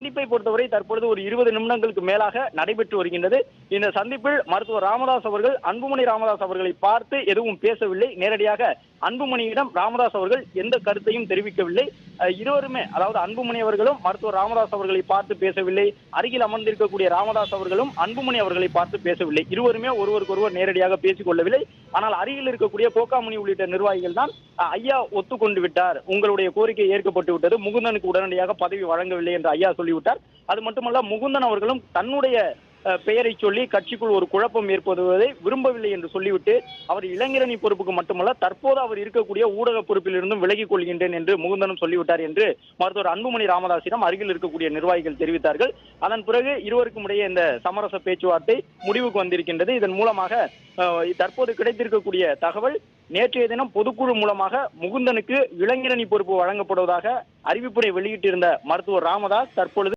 சந்திப்பை பொறுத்தவரை தற்பொழுது ஒரு 20 நிமிடங்களுக்கு மேலாக நடைபெற்று வருகின்றது. இந்த சந்திப்பில் மருத்துவர் ராமதாஸ் அவர்கள் அன்புமணி ராமதாஸ் அவர்களை பார்த்து எதுவும் பேசவில்லை. நேரடியாக அன்புமணியிடம் ராமதாஸ் அவர்கள் எந்த கருத்தையும் தெரிவிக்கவில்லை. இருவருமே, அதாவது அன்புமணி அவர்களும் மருத்துவர் ராமதாஸ் அவர்களை பார்த்து பேசவில்லை. அருகில் அமர்ந்திருக்கக்கூடிய ராமதாஸ் அவர்களும் அன்புமணி அவர்களை பார்த்து பேசவில்லை. இருவருமே ஒருவருக்கொருவர் நேரடியாக பேசிக் கொள்ளவில்லை. ஆனால் அருகில் இருக்கக்கூடிய கோகாமணி உள்ளிட்ட நிர்வாகிகள் தான் ஐயா ஒத்துக்கொண்டு விட்டார், உங்களுடைய கோரிக்கை ஏற்கப்பட்டு விட்டது, முகுந்தனுக்கு உடனடியாக பதவி வழங்கவில்லை என்று ஐயா சொல்லிவிட்டார். அது மட்டுமல்ல, முகுந்தன் அவர்களும் தன்னுடைய பெயரை சொல்லி கட்சிக்குள் ஒரு குழப்பம் ஏற்படுவதை விரும்பவில்லை என்று சொல்லிவிட்டு அவர் இளைஞரணி பொறுப்புக்கு மட்டுமல்ல, தற்போது அவர் இருக்கக்கூடிய ஊடக பொறுப்பில் இருந்தும் விலகிக் கொள்கின்றேன் என்று முகுந்தனும் சொல்லிவிட்டார் என்று மருத்துவர் அன்புமணி ராமதாசிடம் அருகில் இருக்கக்கூடிய நிர்வாகிகள் தெரிவித்தார்கள். அதன் பிறகு இருவருக்கும் இடையே இந்த சமரச பேச்சுவார்த்தை முடிவுக்கு வந்திருக்கின்றது. இதன் மூலமாக தற்போது கிடைத்திருக்கக்கூடிய தகவல், நேற்றைய தினம் பொதுக்குழு மூலமாக முகுந்தனுக்கு இளைஞரணி பொறுப்பு வழங்கப்படுவதாக அறிவிப்புரை வெளியிட்டிருந்த மருத்துவர் ராமதாஸ் தற்பொழுது